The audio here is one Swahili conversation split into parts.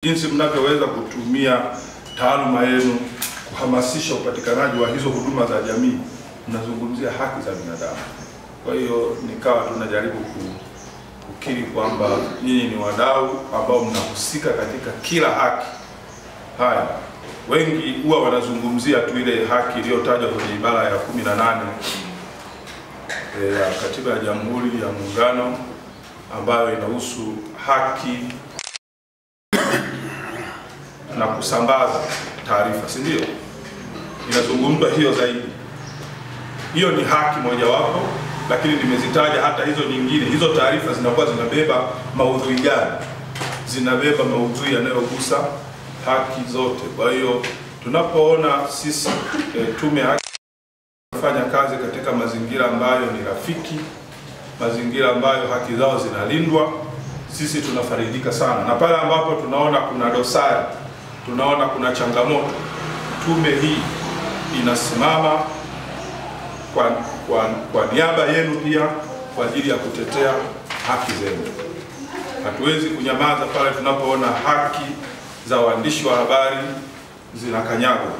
jinsi mnavyoweza kutumia taaluma yenu kuhamasisha upatikanaji wa hizo huduma za jamii. Mnazungumzia haki za binadamu. Kwa hiyo nikawa tunajaribu kukiri kwamba nyinyi ni wadau ambao mnahusika katika kila haki. Haya, wengi huwa wanazungumzia tu ile haki iliyotajwa kwenye ibara ya 18 ya Katiba ya Jamhuri ya Muungano ambayo inahusu haki na kusambaza taarifa, si ndio? Inazungumzwa hiyo zaidi. Hiyo ni haki mojawapo, lakini nimezitaja hata hizo nyingine. Hizo taarifa zinakuwa zinabeba maudhui gani? Zinabeba maudhui yanayogusa haki zote. Kwa hiyo tunapoona sisi tume kufanya kazi katika mazingira ambayo ni rafiki, mazingira ambayo haki zao zinalindwa, sisi tunafaridika sana. Na pale ambapo tunaona kuna dosari, tunaona kuna changamoto, tume hii inasimama kwa niaba yenu pia kwa ajili ya kutetea haki zenu. Hatuwezi kunyamaza pale tunapoona haki za waandishi wa habari zinakanyagwa.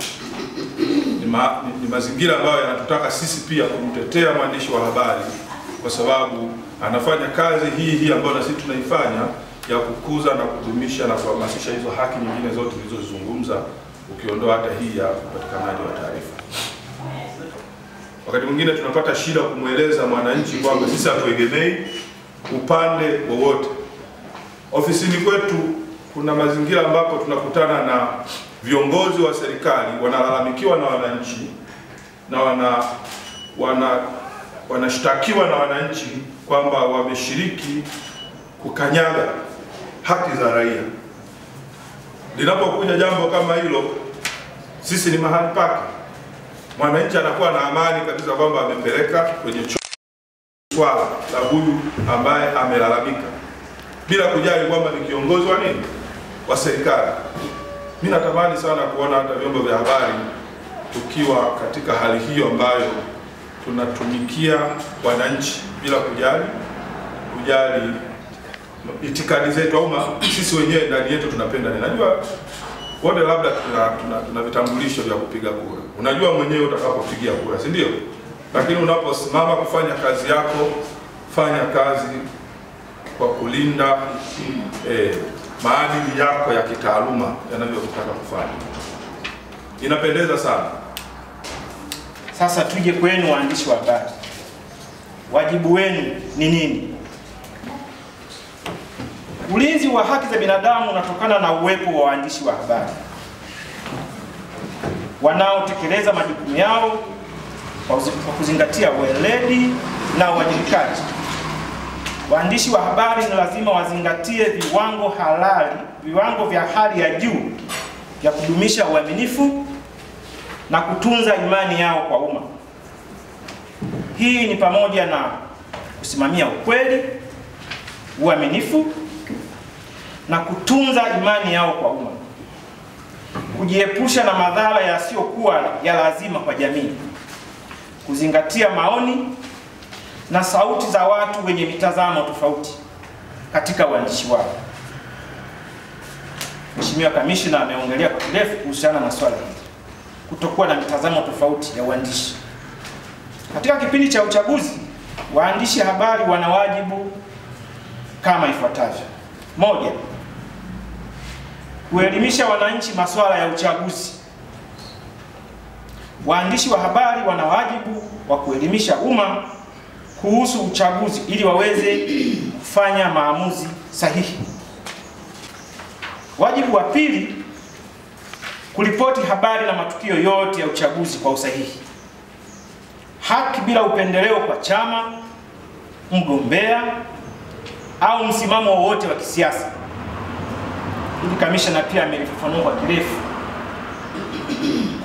Ni mazingira ambayo yanatutaka sisi pia kumtetea mwandishi wa habari, kwa sababu anafanya kazi hii ambayo na sisi tunaifanya ya kukuza na kudumisha na kuhamasisha hizo haki nyingine zote nilizozungumza, ukiondoa hata hii ya upatikanaji wa taarifa. Wakati mwingine tunapata shida kumweleza mwananchi kwamba sisi hatuegemei upande wowote. Ofisini kwetu kuna mazingira ambapo tunakutana na viongozi wa serikali wanalalamikiwa na wananchi na wanashtakiwa na wananchi kwamba wameshiriki kukanyaga haki za raia. Linapokuja jambo kama hilo, sisi ni mahali pake. Mwananchi anakuwa na amani kabisa kwamba amepeleka kwenye swala la huyu ambaye amelalamika, bila kujali kwamba ni kiongozi wa nini, wa serikali. Mimi natamani sana kuona hata vyombo vya habari tukiwa katika hali hiyo ambayo tunatumikia wananchi bila kujali itikadi zetu au sisi wenyewe ndani yetu tunapenda. Ninajua wote labda tuna vitambulisho vya kupiga kura. Unajua mwenyewe utakapopigia kura, si ndio? Lakini unaposimama kufanya kazi yako, fanya kazi kwa kulinda maadili yako ya kitaaluma yanavyotaka kufanya. Inapendeza sana. Sasa tuje kwenu waandishi wa habari. Wajibu wenu ni nini? Ulinzi wa haki za binadamu unatokana na uwepo wa waandishi wa habari wanaotekeleza majukumu yao kwa kuzingatia weledi na uwajibikaji. Waandishi wa habari ni lazima wazingatie viwango vya hali ya juu vya kudumisha uaminifu na kutunza imani yao kwa umma. Hii ni pamoja na kusimamia ukweli, uaminifu na kutunza imani yao kwa umma, kujiepusha na madhara yasiyokuwa ya lazima kwa jamii, kuzingatia maoni na sauti za watu wenye mitazamo tofauti katika uandishi wao. Mheshimiwa Kamishna ameongelea kwa kirefu kuhusiana na swala hili, kutokuwa na mitazamo tofauti ya uandishi. Katika kipindi cha uchaguzi, waandishi habari wana wajibu kama ifuatavyo. 1. Kuelimisha wananchi masuala ya uchaguzi. Waandishi wa habari wana wajibu wa kuelimisha umma kuhusu uchaguzi ili waweze kufanya maamuzi sahihi. Wajibu wa 2, kuripoti habari na matukio yote ya uchaguzi kwa usahihi, haki bila upendeleo kwa chama, mgombea au msimamo wowote wa kisiasa. Hili kamishna pia amelifafanua kwa kirefu.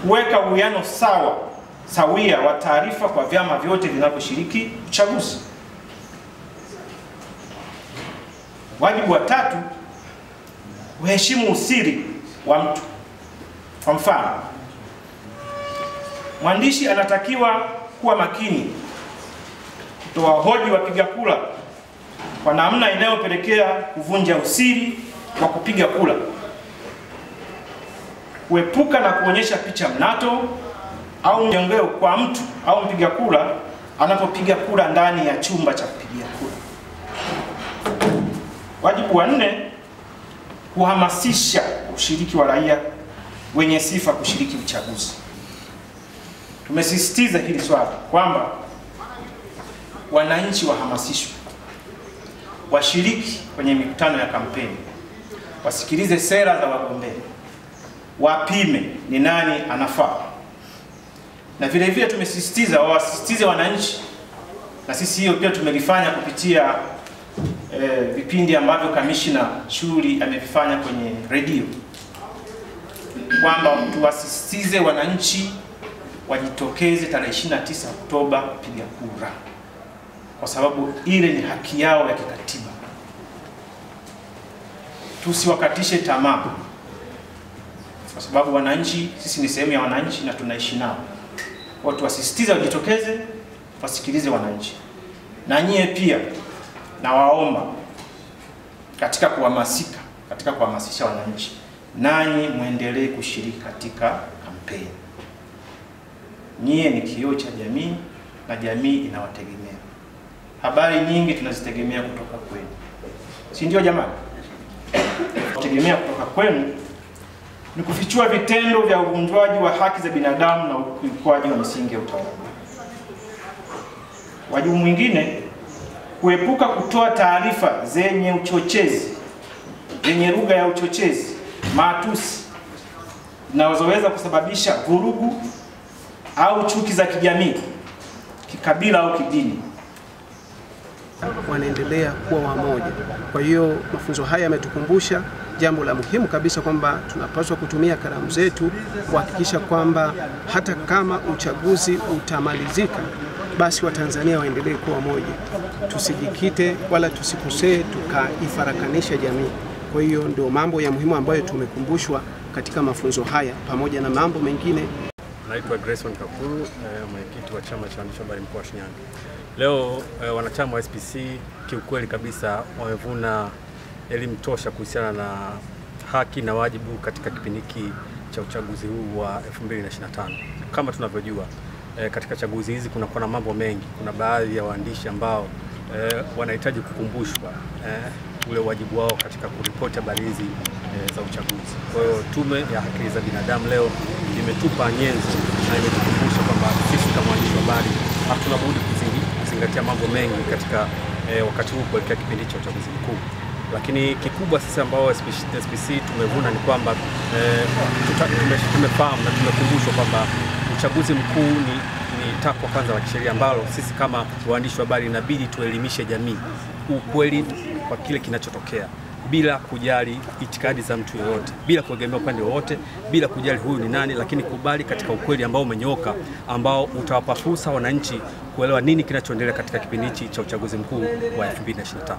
Kuweka uwiano sawia wa taarifa kwa vyama vyote vinavyoshiriki uchaguzi. Wajibu wa 3, kuheshimu usiri wa mtu. Kwa mfano, mwandishi anatakiwa kuwa makini kutoa hoji wapiga kura kwa namna inayopelekea kuvunja usiri wa kupiga kura kuepuka na kuonyesha picha mnato au mjongeo kwa mtu au mpiga kura anapopiga kura ndani ya chumba cha kupigia kura. Wajibu wa 4, kuhamasisha ushiriki wa raia wenye sifa kushiriki uchaguzi. Tumesisitiza hili swala kwamba wananchi wahamasishwe, washiriki kwenye mikutano ya kampeni, wasikilize sera za wagombea, wapime ni nani anafaa. Na vile vile tumesisitiza wasisitize wananchi, na sisi hiyo pia tumelifanya kupitia vipindi ambavyo Kamishna Shuli amevifanya kwenye redio, kwamba tuwasisitize wananchi wajitokeze tarehe 29 Oktoba kupiga kura, kwa sababu ile ni haki yao ya kikatiba. Tusiwakatishe tamaa, kwa sababu wananchi, sisi ni sehemu ya wananchi na tunaishi nao. Watu wasisitize wajitokeze, wasikilize wananchi. Na nyie pia nawaomba katika kuhamasisha wananchi, nanyi muendelee kushiriki katika kampeni. Nyie ni kioo cha jamii na jamii inawategemea. Habari nyingi tunazitegemea kutoka kwenu, si ndio jamani? Kutegemea kutoka kwenu ni kufichua vitendo vya uvunjwaji wa haki za binadamu na ukiukwaji wa misingi ya utawala. Wajibu mwingine, kuepuka kutoa taarifa zenye uchochezi, zenye lugha ya uchochezi, matusi, zinazoweza kusababisha vurugu au chuki za kijamii, kikabila au kidini. Wanaendelea kuwa wamoja. Kwa hiyo mafunzo haya yametukumbusha jambo la muhimu kabisa, kwamba tunapaswa kutumia kalamu zetu kuhakikisha kwamba hata kama uchaguzi utamalizika, basi Watanzania waendelee kuwa moja. Tusijikite wala tusikosee tukaifarakanisha jamii. Kwa hiyo ndio mambo ya muhimu ambayo tumekumbushwa katika mafunzo haya, pamoja na mambo mengine. Naitwa Grayson Kakuru, mwenyekiti wa chama cha waandishi wa habari mkoa wa Shinyanga. Leo wanachama wa SPC kiukweli kabisa wamevuna elimu tosha kuhusiana na haki na wajibu katika kipindi hiki cha uchaguzi huu wa 2025. Kama tunavyojua, katika chaguzi hizi kunakuwa na mambo mengi. Kuna baadhi ya waandishi ambao wanahitaji kukumbushwa ule wajibu wao katika kuripoti habari hizi za uchaguzi. Kwa hiyo Tume ya Haki za Binadamu leo imetupa nyenzo na imetukumbusha kwamba sisi kama waandishi wa habari hatuna budi kuzingatia mambo mengi katika wakati huu kuelekea kipindi cha uchaguzi mkuu. Lakini kikubwa sisi ambao SPC tumevuna ni kwamba tumefahamu na tumekumbushwa kwamba uchaguzi mkuu ni takwa kwanza la kisheria ambalo sisi kama waandishi wa habari inabidi tuelimishe jamii ukweli kwa kile kinachotokea, bila kujali itikadi za mtu yoyote, bila kuegemea upande wowote, bila kujali huyu ni nani, lakini kubali katika ukweli ambao umenyooka, ambao utawapa fursa wananchi kuelewa nini kinachoendelea katika kipindi hichi cha uchaguzi mkuu wa 2025.